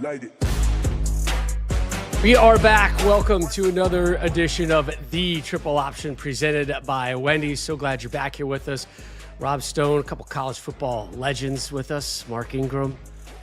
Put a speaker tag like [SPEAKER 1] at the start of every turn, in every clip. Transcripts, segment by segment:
[SPEAKER 1] Light it.
[SPEAKER 2] We are back. Welcome to another edition of The Triple Option presented by Wendy's. So glad you're back here with us. Rob Stone, a couple college football legends with us. Mark Ingram,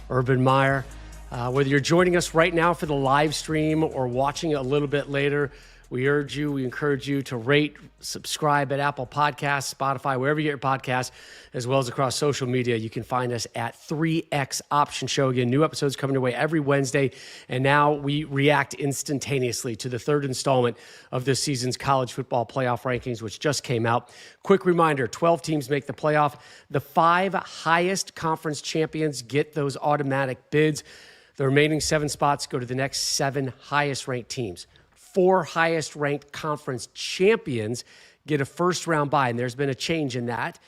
[SPEAKER 2] Urban Meyer. Whether you're joining us right now for the live stream or watching it a little bit later, we encourage you to rate, subscribe at Apple Podcasts, Spotify, wherever you get your podcasts, as well as across social media. You can find us at 3X Option Show. Again, new episodes coming your way every Wednesday. And now we react instantaneously to the third installment of this season's college football playoff rankings, which just came out. Quick reminder, 12 teams make the playoff. The 5 highest conference champions get those automatic bids. The remaining 7 spots go to the next 7 highest ranked teams. 4 highest ranked conference champions get a first round bye, and there's been a change in that.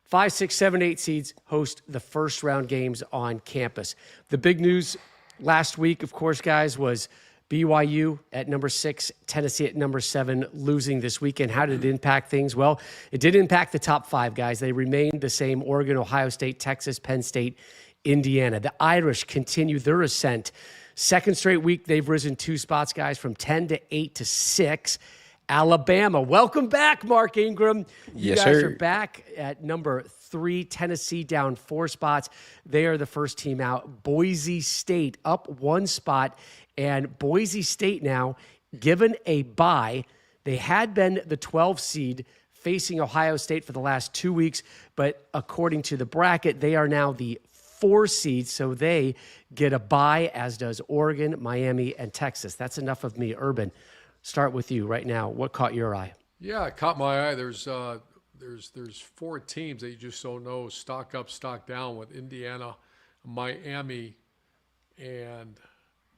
[SPEAKER 2] 5, 6, 7, 8 seeds host the first round games on campus. The big news last week, of course, guys, was BYU at number 6, Tennessee at number 7, losing this weekend. How did it impact things? Well, it did impact the top 5, guys. They remained the same: Oregon, Ohio State, Texas, Penn State, Indiana. The Irish continue their ascent. Second straight week, they've risen 2 spots, guys, from 10 to 8 to 6. Alabama, welcome back, Mark Ingram. You guys are back at number 3. Tennessee down 4 spots. They are the first team out. Boise State up 1 spot. And Boise State now given a bye. They had been the 12th seed facing Ohio State for the last 2 weeks. But according to the bracket, they are now the 4 seeds, so they get a bye, as does Oregon, Miami, and Texas. That's enough of me. Urban, start with you right now. What caught your eye?
[SPEAKER 3] Yeah, it caught my eye. There's 4 teams that you just don't know, stock up, stock down, with Indiana, Miami, and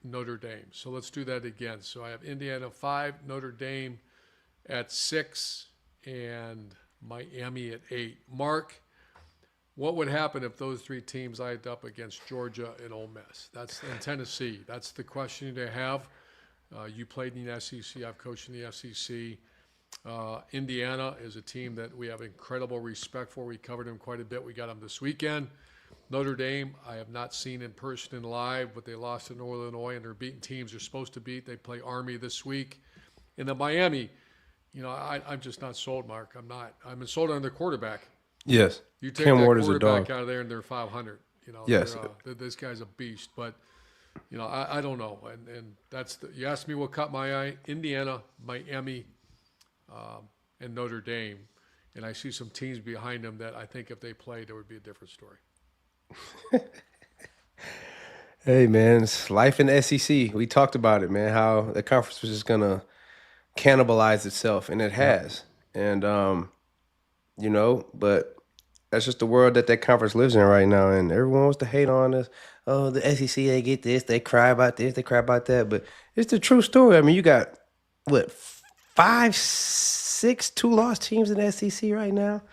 [SPEAKER 3] Notre Dame. So let's do that again. So I have Indiana 5, Notre Dame at 6, and Miami at 8. Mark, what would happen if those 3 teams lined up against Georgia and Ole Miss? And Tennessee. That's the question they have. You played in the SEC. I've coached in the SEC. Indiana is a team that we have incredible respect for. We covered them quite a bit. We got them this weekend. Notre Dame, I have not seen in person and live, but they lost to Northern Illinois, and they're beating teams they're supposed to beat. They play Army this week. And then Miami, I'm just not sold, Mark. I'm not. I'm sold on their quarterback.
[SPEAKER 4] Yes.
[SPEAKER 3] You take
[SPEAKER 4] Cam
[SPEAKER 3] that
[SPEAKER 4] Ward is a
[SPEAKER 3] quarterback
[SPEAKER 4] dog.
[SPEAKER 3] out of there and they're 500.
[SPEAKER 4] Yes.
[SPEAKER 3] This guy's a beast. But, I don't know. And that's you asked me what caught my eye. Indiana, Miami, and Notre Dame. And I see some teams behind them that I think if they played, there would be a different story.
[SPEAKER 4] Hey, man, it's life in the SEC. We talked about it, man, how the conference was just going to cannibalize itself, and it has. And, but that's just the world that conference lives in right now, and everyone wants to hate on us. Oh, the SEC, they get this, they cry about this, they cry about that. But it's the true story. I mean, you got, 5, 6 2-loss teams in the SEC right now,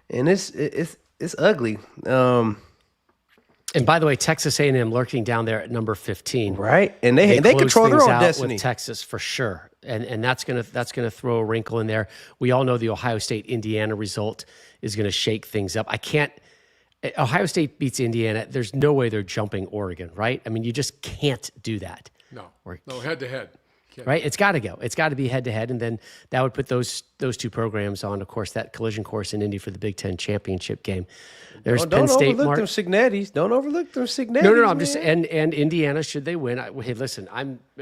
[SPEAKER 4] and it's ugly.
[SPEAKER 2] And by the way, Texas A&M lurking down there at number 15,
[SPEAKER 4] right? And they control their own destiny.
[SPEAKER 2] With Texas for sure, and that's gonna throw a wrinkle in there. We all know the Ohio State Indiana result is gonna shake things up. Ohio State beats Indiana. There's no way they're jumping Oregon, right? I mean, you just can't do that.
[SPEAKER 3] No, head to head.
[SPEAKER 2] Right? It's got to go. It's got to be head-to-head, and then that would put those 2 programs on, of course, that collision course in Indy for the Big Ten championship game. There's Penn State, Mark.
[SPEAKER 4] Don't overlook them Cignettis.
[SPEAKER 2] No. I'm just and Indiana, should they win? Hey, listen,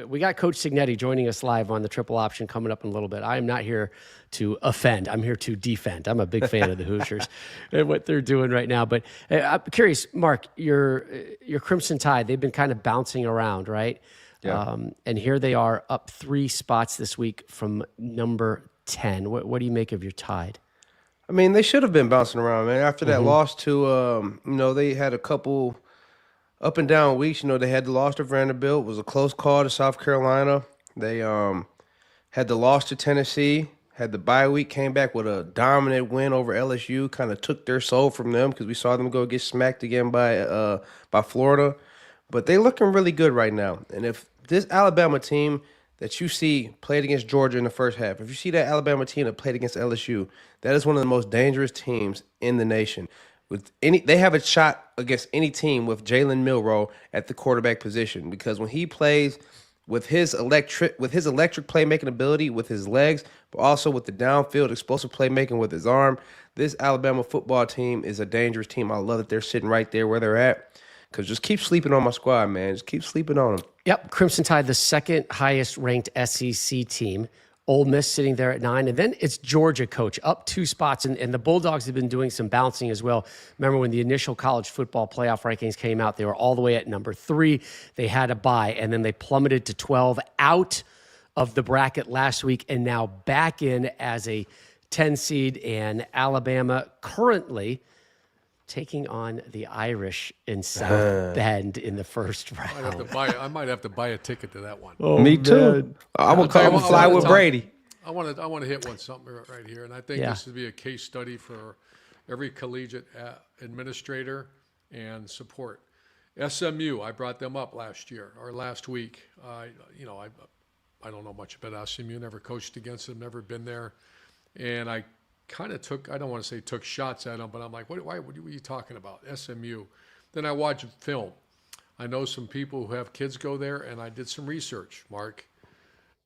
[SPEAKER 2] we got Coach Cignetti joining us live on the Triple Option coming up in a little bit. I am not here to offend. I'm here to defend. I'm a big fan of the Hoosiers and what they're doing right now. But I'm curious, Mark, your Crimson Tide, they've been kind of bouncing around, right?
[SPEAKER 4] Yeah.
[SPEAKER 2] And here they are up 3 spots this week from number 10. What do you make of your Tide?
[SPEAKER 4] I mean, they should have been bouncing around, man. After that loss to, they had a couple up and down weeks. They had the loss to Vanderbilt. It was a close call to South Carolina. They had the loss to Tennessee, had the bye week, came back with a dominant win over LSU, kind of took their soul from them because we saw them go get smacked again by Florida. But they're looking really good right now. And if this Alabama team that you see played against Georgia in the first half, if you see that Alabama team that played against LSU, that is one of the most dangerous teams in the nation. they have a shot against any team with Jalen Milroe at the quarterback position, because when he plays with his electric playmaking ability with his legs, but also with the downfield explosive playmaking with his arm, this Alabama football team is a dangerous team. I love that they're sitting right there where they're at, because just keep sleeping on my squad, man. Just keep sleeping on them.
[SPEAKER 2] Yep, Crimson Tide, the second highest ranked SEC team. Ole Miss sitting there at 9, and then it's Georgia, coach, up 2 spots, and the Bulldogs have been doing some bouncing as well. Remember when the initial college football playoff rankings came out, they were all the way at number 3. They had a bye, and then they plummeted to 12, out of the bracket last week, and now back in as a 10 seed, and Alabama currently taking on the Irish in South Bend in the first round.
[SPEAKER 3] I might have to buy a ticket to that one.
[SPEAKER 2] Oh,
[SPEAKER 4] Me too. I'm gonna fly with Brady.
[SPEAKER 3] I want to hit something right here, and I think this would be a case study for every collegiate administrator and support. SMU, I brought them up last week. I don't know much about SMU. Never coached against them. Never been there, and I kind of I don't want to say took shots at them, but I'm like, what are you talking about? SMU. Then I watched film. I know some people who have kids go there, and I did some research, Mark.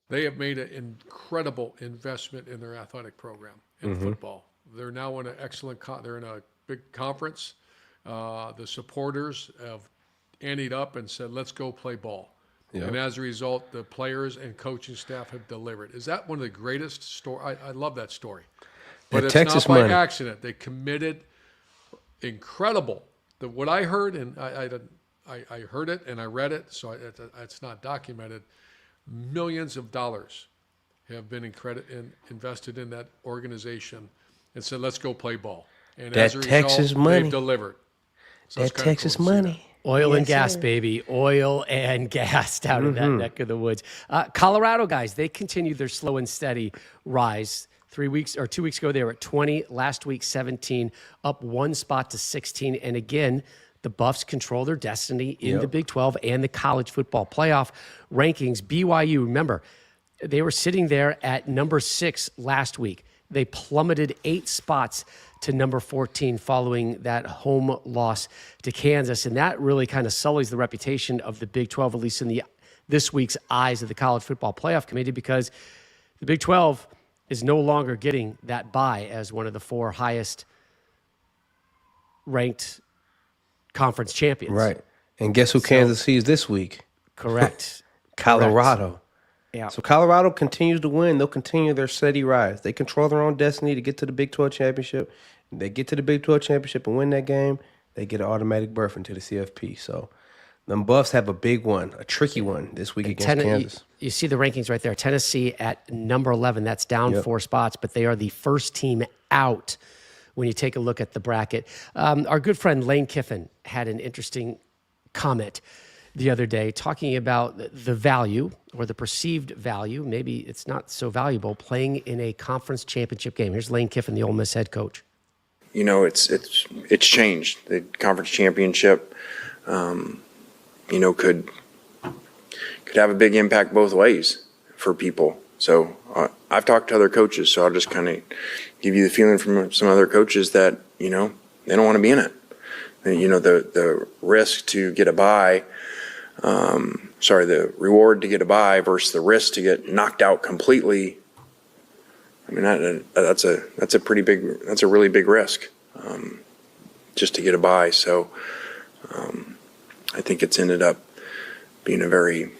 [SPEAKER 3] They have made an incredible investment in their athletic program in football. They're now in an excellent they're in a big conference. The supporters have anteed up and said, let's go play ball. Yep. And as a result, the players and coaching staff have delivered. Is that one of the greatest stories? I love that story. But it's
[SPEAKER 4] Texas
[SPEAKER 3] not by
[SPEAKER 4] money.
[SPEAKER 3] accident. They committed incredible. What I heard, and I heard it and I read it, so it's not documented. Millions of dollars have been invested in that organization, and said, "Let's go play ball." And
[SPEAKER 4] that
[SPEAKER 3] as a result,
[SPEAKER 4] Texas money.
[SPEAKER 3] they've delivered. So
[SPEAKER 4] that Texas money.
[SPEAKER 2] Oil and gas, baby. Oil and gas down in that neck of the woods. Colorado guys, they continue their slow and steady rise. 2 weeks ago, they were at 20. Last week, 17, up 1 spot to 16. And again, the Buffs control their destiny in the Big 12 and the college football playoff rankings. BYU, remember, they were sitting there at number 6 last week. They plummeted 8 spots to number 14 following that home loss to Kansas. And that really kind of sullies the reputation of the Big 12, at least in this week's eyes of the College Football Playoff Committee, because the Big 12 is no longer getting that bye as one of the 4 highest ranked conference champions.
[SPEAKER 4] Right. And guess who Kansas sees this week?
[SPEAKER 2] Correct.
[SPEAKER 4] Colorado.
[SPEAKER 2] Correct. Yeah.
[SPEAKER 4] So Colorado continues to win. They'll continue their steady rise. They control their own destiny to get to the Big 12 championship. They get to the Big 12 championship and win that game, they get an automatic berth into the CFP. So them Buffs have a big one, a tricky one this week against Kansas.
[SPEAKER 2] You see the rankings right there. Tennessee at number 11. That's down 4 spots, but they are the first team out when you take a look at the bracket. Our good friend Lane Kiffin had an interesting comment the other day talking about the value or the perceived value, maybe it's not so valuable, playing in a conference championship game. Here's Lane Kiffin, the Ole Miss head coach.
[SPEAKER 1] You know, it's changed. The conference championship, could have a big impact both ways for people. So I've talked to other coaches, so I'll just kind of give you the feeling from some other coaches that, they don't want to be in it. The risk to get a bye, the reward to get a bye versus the risk to get knocked out completely. I mean, that's a really big risk, just to get a bye. So I think it's ended up being a very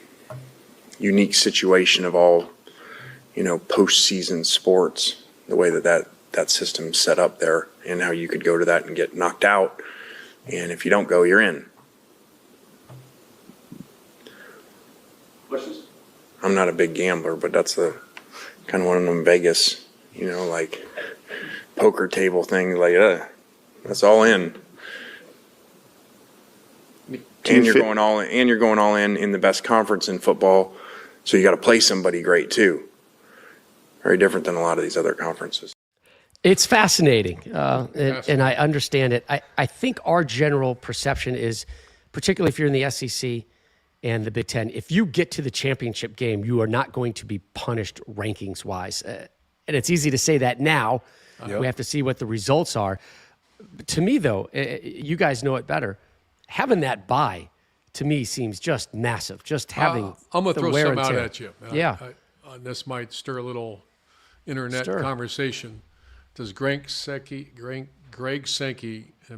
[SPEAKER 1] unique situation of all, postseason sports, the way that system's set up there, and how you could go to that and get knocked out, and if you don't go, you're in.
[SPEAKER 5] Questions?
[SPEAKER 1] I'm not a big gambler, but that's the kind of one of them Vegas, like poker table thing, that's all in. And you're going all in the best conference in football, so you got to play somebody great too. Very different than a lot of these other conferences.
[SPEAKER 2] It's fascinating, and I understand it. I think our general perception is, particularly if you're in the SEC and the Big Ten, if you get to the championship game, you are not going to be punished rankings-wise. And it's easy to say that now. We have to see what the results are. To me, though, you guys know it better. Having that bye, to me, seems just massive. Just having
[SPEAKER 3] I'm going to throw
[SPEAKER 2] wear
[SPEAKER 3] some
[SPEAKER 2] and
[SPEAKER 3] out
[SPEAKER 2] tear.
[SPEAKER 3] at you.
[SPEAKER 2] Yeah.
[SPEAKER 3] This might stir a little internet conversation. Does Greg Sankey and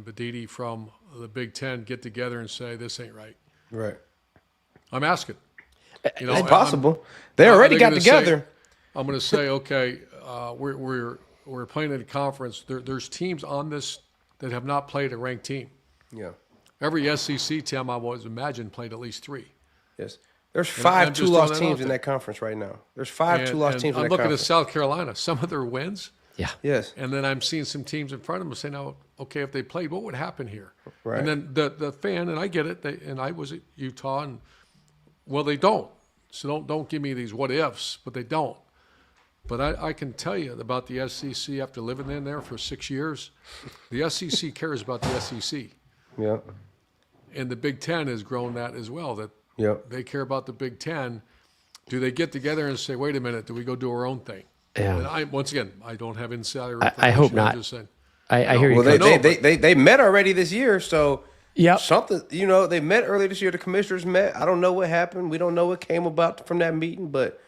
[SPEAKER 3] Badidi from the Big Ten get together and say, this ain't right?
[SPEAKER 4] Right.
[SPEAKER 3] I'm asking.
[SPEAKER 4] It's possible. They already got together.
[SPEAKER 3] I'm going to say, okay, we're playing in a conference. There's teams on this that have not played a ranked team.
[SPEAKER 4] Yeah.
[SPEAKER 3] Every SEC team I was imagine played at least 3.
[SPEAKER 4] Yes. There's 5
[SPEAKER 3] I'm just
[SPEAKER 4] two-loss
[SPEAKER 3] throwing that
[SPEAKER 4] teams
[SPEAKER 3] out
[SPEAKER 4] in
[SPEAKER 3] there.
[SPEAKER 4] that conference right now. There's 5 two-loss teams in
[SPEAKER 3] I'm
[SPEAKER 4] that
[SPEAKER 3] looking
[SPEAKER 4] conference.
[SPEAKER 3] at South Carolina. Some of their wins.
[SPEAKER 2] Yeah.
[SPEAKER 4] Yes.
[SPEAKER 3] And then I'm seeing some teams in front of them saying, "Oh, okay, if they played, what would happen here?"
[SPEAKER 4] Right.
[SPEAKER 3] And then the fan, and I get it, and I was at Utah, and well, they don't. So don't give me these what ifs, but they don't. But I can tell you about the SEC after living in there for 6 years. The SEC cares about the SEC,
[SPEAKER 4] Yeah.
[SPEAKER 3] and the Big Ten has grown that as well. That
[SPEAKER 4] Yep.
[SPEAKER 3] they care about the Big Ten. Do they get together and say, "Wait a minute, do we go do our own thing?"
[SPEAKER 2] Yeah.
[SPEAKER 3] And once again, I don't have insider information.
[SPEAKER 2] I hope
[SPEAKER 3] I'm
[SPEAKER 2] not.
[SPEAKER 3] just saying.
[SPEAKER 2] I hear you.
[SPEAKER 4] Well,
[SPEAKER 2] Coach.
[SPEAKER 4] they met already this year, so
[SPEAKER 2] Yep.
[SPEAKER 4] something, they met earlier this year. The commissioners met. I don't know what happened. We don't know what came about from that meeting, but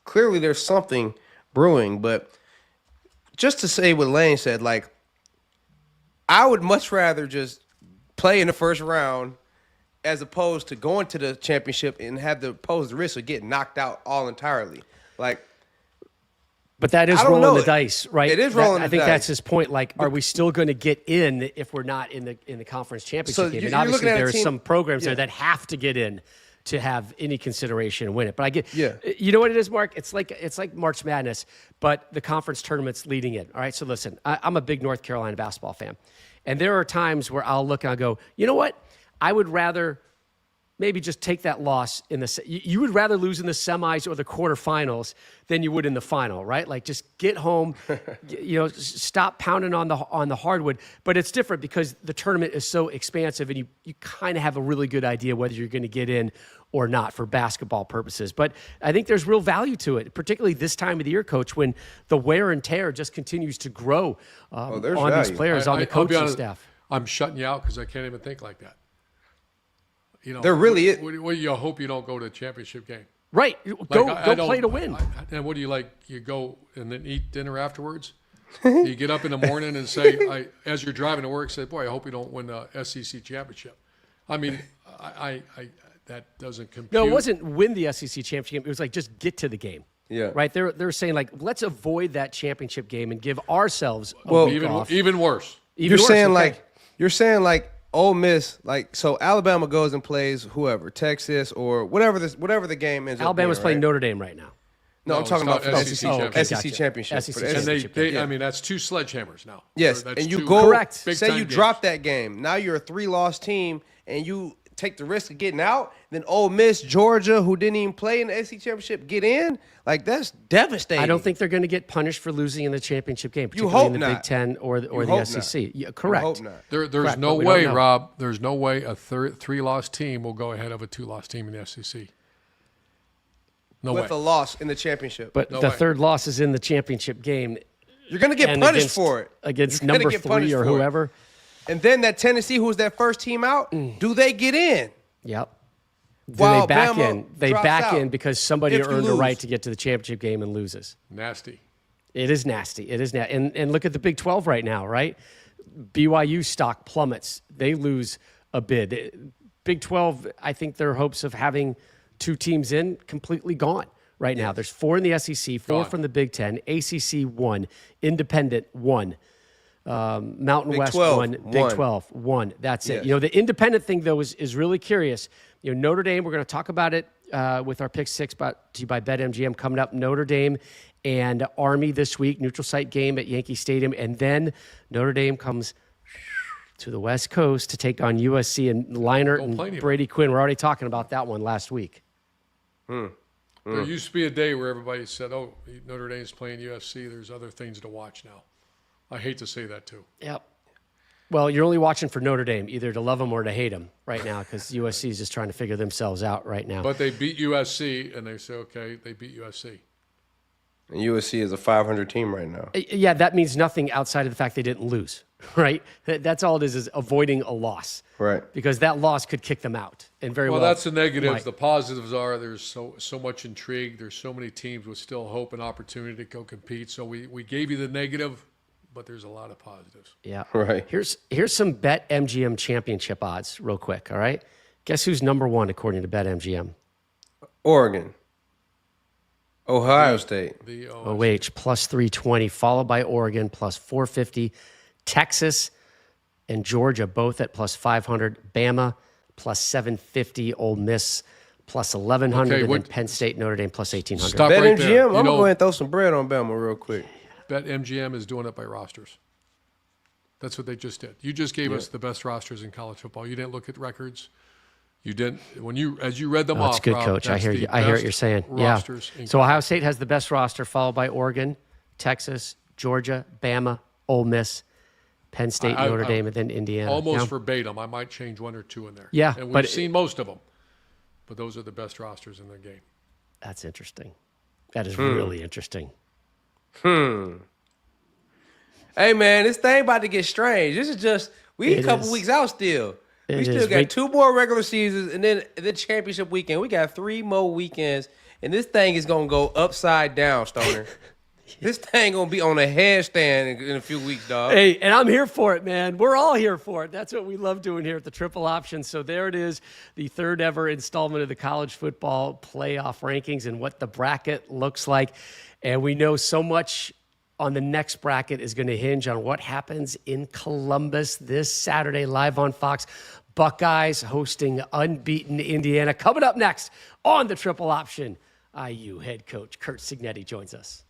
[SPEAKER 4] clearly there's something brewing. But just to say what Lane said, like, I would much rather just play in the first round as opposed to going to the championship and have to pose the risk of getting knocked out all entirely. Like,
[SPEAKER 2] But that is
[SPEAKER 4] I don't
[SPEAKER 2] rolling
[SPEAKER 4] know.
[SPEAKER 2] the dice, right?
[SPEAKER 4] It is rolling
[SPEAKER 2] I
[SPEAKER 4] the
[SPEAKER 2] think
[SPEAKER 4] dice.
[SPEAKER 2] that's his point. Like, are we still going to get in if we're not in the conference championship
[SPEAKER 4] So
[SPEAKER 2] game?
[SPEAKER 4] you're
[SPEAKER 2] And obviously,
[SPEAKER 4] looking at a
[SPEAKER 2] there are
[SPEAKER 4] team-
[SPEAKER 2] some programs
[SPEAKER 4] Yeah.
[SPEAKER 2] there that have to get in to have any consideration and win it. But I get,
[SPEAKER 4] Yeah.
[SPEAKER 2] You know what it is, Mark? It's like March Madness, but the conference tournament's leading in. All right, so listen, I'm a big North Carolina basketball fan, and there are times where I'll look and I'll go, you know what? I would rather maybe just take that loss in the. You would rather lose in the semis or the quarterfinals than you would in the final, right? Like, just get home, stop pounding on the hardwood. But it's different because the tournament is so expansive, and you kind of have a really good idea whether you're going to get in or not for basketball purposes. But I think there's real value to it, particularly this time of the year, Coach, when the wear and tear just continues to grow on
[SPEAKER 4] there's
[SPEAKER 2] these
[SPEAKER 4] value.
[SPEAKER 2] players, on the
[SPEAKER 3] I'll be
[SPEAKER 2] coaching
[SPEAKER 3] honest,
[SPEAKER 2] staff.
[SPEAKER 3] I'm shutting you out because I can't even think like that.
[SPEAKER 4] There really is.
[SPEAKER 3] What do you hope you don't go to a championship game?
[SPEAKER 2] Right. Go
[SPEAKER 3] I don't-
[SPEAKER 2] play to win.
[SPEAKER 3] And what do you like? You go and then eat dinner afterwards? You get up in the morning and say, as you're driving to work, say, boy, I hope you don't win the SEC championship. I mean, I that doesn't compute.
[SPEAKER 2] No, it wasn't win the SEC championship game. It was like just get to the game.
[SPEAKER 4] Yeah.
[SPEAKER 2] Right? They're saying, like, let's avoid that championship game and give ourselves a week off.
[SPEAKER 3] even worse.
[SPEAKER 2] Even
[SPEAKER 4] You're
[SPEAKER 2] worse,
[SPEAKER 4] saying like Ole Miss, like, so Alabama goes and plays whoever, Texas or whatever the game is.
[SPEAKER 2] Alabama's playing Notre Dame right now.
[SPEAKER 4] No, I'm
[SPEAKER 3] it's
[SPEAKER 4] talking
[SPEAKER 3] not
[SPEAKER 4] about
[SPEAKER 3] SEC
[SPEAKER 4] SEC
[SPEAKER 3] championship.
[SPEAKER 4] championship.
[SPEAKER 2] SEC
[SPEAKER 4] For the
[SPEAKER 3] And
[SPEAKER 2] championship.
[SPEAKER 3] they
[SPEAKER 4] yeah.
[SPEAKER 3] I mean, that's 2 sledgehammers now.
[SPEAKER 4] Yes,
[SPEAKER 3] That's
[SPEAKER 4] and you
[SPEAKER 3] 2
[SPEAKER 4] go.
[SPEAKER 2] Correct.
[SPEAKER 3] big
[SPEAKER 4] Say
[SPEAKER 3] time
[SPEAKER 4] you
[SPEAKER 3] games.
[SPEAKER 4] drop that game. Now you're a 3-loss team, and you take the risk of getting out. Then Ole Miss, Georgia, who didn't even play in the SEC championship, get in. Like, that's devastating.
[SPEAKER 2] I don't think they're going to get punished for losing in the championship game,
[SPEAKER 4] You
[SPEAKER 2] particularly
[SPEAKER 4] hope
[SPEAKER 2] in the
[SPEAKER 4] not.
[SPEAKER 2] Big Ten or the
[SPEAKER 4] hope
[SPEAKER 2] SEC.
[SPEAKER 4] not.
[SPEAKER 2] Yeah, correct.
[SPEAKER 4] I hope not.
[SPEAKER 3] There's
[SPEAKER 2] Correct,
[SPEAKER 3] no
[SPEAKER 2] but we don't
[SPEAKER 3] way,
[SPEAKER 2] know.
[SPEAKER 3] Rob. There's no way a 3-loss team will go ahead of a 2-loss team in the SEC. No
[SPEAKER 4] With
[SPEAKER 3] way.
[SPEAKER 4] a loss in the championship.
[SPEAKER 2] But
[SPEAKER 3] No
[SPEAKER 2] the
[SPEAKER 3] way.
[SPEAKER 2] third loss is in the championship game.
[SPEAKER 4] You're going to get
[SPEAKER 2] and
[SPEAKER 4] punished
[SPEAKER 2] against,
[SPEAKER 4] for it.
[SPEAKER 2] against
[SPEAKER 4] You're gonna
[SPEAKER 2] number
[SPEAKER 4] get
[SPEAKER 2] 3
[SPEAKER 4] punished
[SPEAKER 2] or
[SPEAKER 4] for it.
[SPEAKER 2] whoever.
[SPEAKER 4] And then that Tennessee, who was that first team out, do they get in?
[SPEAKER 2] Yep. Do
[SPEAKER 4] While
[SPEAKER 2] they back
[SPEAKER 4] Bama
[SPEAKER 2] in? They
[SPEAKER 4] drops
[SPEAKER 2] back
[SPEAKER 4] out
[SPEAKER 2] in because somebody
[SPEAKER 4] if you
[SPEAKER 2] earned the right
[SPEAKER 4] lose.
[SPEAKER 2] to get to the championship game and loses.
[SPEAKER 3] Nasty.
[SPEAKER 2] It is nasty. It is nasty. And look at the Big 12 right now, right? BYU stock plummets. They lose a bid. Big 12, I think their hopes of having 2 teams in completely gone right now. There's 4 in the SEC, 4
[SPEAKER 3] Gone.
[SPEAKER 2] from the Big 10, ACC 1, Independent 1. Mountain
[SPEAKER 4] Big
[SPEAKER 2] West
[SPEAKER 4] 12,
[SPEAKER 2] 1, Big
[SPEAKER 4] 1.
[SPEAKER 2] 12 1. That's it.
[SPEAKER 4] Yes.
[SPEAKER 2] You know, the independent thing though is really curious. You know, Notre Dame. We're going to talk about it with our pick 6 brought to you by BetMGM coming up. Notre Dame and Army this week, neutral site game at Yankee Stadium, and then Notre Dame comes to the West Coast to take on USC and Leinart
[SPEAKER 3] Don't play
[SPEAKER 2] and
[SPEAKER 3] anybody.
[SPEAKER 2] Brady Quinn. We're already talking about that one last week.
[SPEAKER 3] There used to be a day where everybody said, oh, Notre Dame's playing USC. There's other things to watch now. I hate to say that, too.
[SPEAKER 2] Yep. Well, you're only watching for Notre Dame, either to love them or to hate them right now, because USC is just trying to figure themselves out right now.
[SPEAKER 3] But they beat USC, and they say, okay, they beat USC.
[SPEAKER 4] And USC is a 500 team right now.
[SPEAKER 2] Yeah, that means nothing outside of the fact they didn't lose, right? That's all it is avoiding a loss.
[SPEAKER 4] Right.
[SPEAKER 2] Because that loss could kick them out. And very well.
[SPEAKER 3] Well, that's the negatives.
[SPEAKER 2] might.
[SPEAKER 3] The positives are there's so much intrigue. There's so many teams with still hope and opportunity to go compete. So we gave you the negative, but there's a lot of positives.
[SPEAKER 2] Yeah.
[SPEAKER 4] Right.
[SPEAKER 2] Here's some BetMGM championship odds real quick, all right? Guess who's number 1 according to BetMGM?
[SPEAKER 4] Oregon. Ohio State.
[SPEAKER 3] The
[SPEAKER 2] OH plus 320, followed by Oregon plus 450, Texas and Georgia both at plus 500, Bama plus 750, Ole Miss plus 1100,
[SPEAKER 3] Okay,
[SPEAKER 2] and then
[SPEAKER 3] what-
[SPEAKER 2] Penn State, Notre Dame plus 1800.
[SPEAKER 3] Stop right there.
[SPEAKER 4] BetMGM,
[SPEAKER 3] You
[SPEAKER 4] I'm going to
[SPEAKER 3] know-
[SPEAKER 4] go ahead and throw some bread on Bama real quick.
[SPEAKER 3] BetMGM is doing it by rosters. That's what they just did. You just gave us the best rosters in college football. You didn't look at records. You didn't as you read them off.
[SPEAKER 2] That's good,
[SPEAKER 3] Rob,
[SPEAKER 2] Coach. I
[SPEAKER 3] that's
[SPEAKER 2] hear
[SPEAKER 3] the
[SPEAKER 2] you. I hear what
[SPEAKER 3] best
[SPEAKER 2] you're saying.
[SPEAKER 3] Rosters
[SPEAKER 2] Yeah.
[SPEAKER 3] in
[SPEAKER 2] So Ohio State has the best roster, followed by Oregon, Texas, Georgia, Bama, Ole Miss, Penn State, Notre Dame, and then Indiana.
[SPEAKER 3] almost
[SPEAKER 2] Yeah.
[SPEAKER 3] verbatim. I might change 1 or 2 in there.
[SPEAKER 2] Yeah,
[SPEAKER 3] and we've
[SPEAKER 2] but
[SPEAKER 3] seen most of them. But those are the best rosters in the game.
[SPEAKER 2] That's interesting. That is really interesting.
[SPEAKER 4] Hey, man, this thing about to get strange. This is just, we
[SPEAKER 2] It
[SPEAKER 4] a couple
[SPEAKER 2] is.
[SPEAKER 4] weeks out still. We
[SPEAKER 2] It
[SPEAKER 4] still
[SPEAKER 2] is.
[SPEAKER 4] got
[SPEAKER 2] Wait.
[SPEAKER 4] 2 more regular seasons and then the championship weekend. We got 3 more weekends, and this thing is going to go upside down, Stoner. This thing going to be on a headstand in a few weeks, dog.
[SPEAKER 2] Hey, and I'm here for it, man. We're all here for it. That's what we love doing here at the Triple Option. So there it is, the third ever installment of the college football playoff rankings and what the bracket looks like. And we know so much on the next bracket is going to hinge on what happens in Columbus this Saturday, live on Fox. Buckeyes hosting unbeaten Indiana. Coming up next on the Triple Option, IU head coach Curt Cignetti joins us.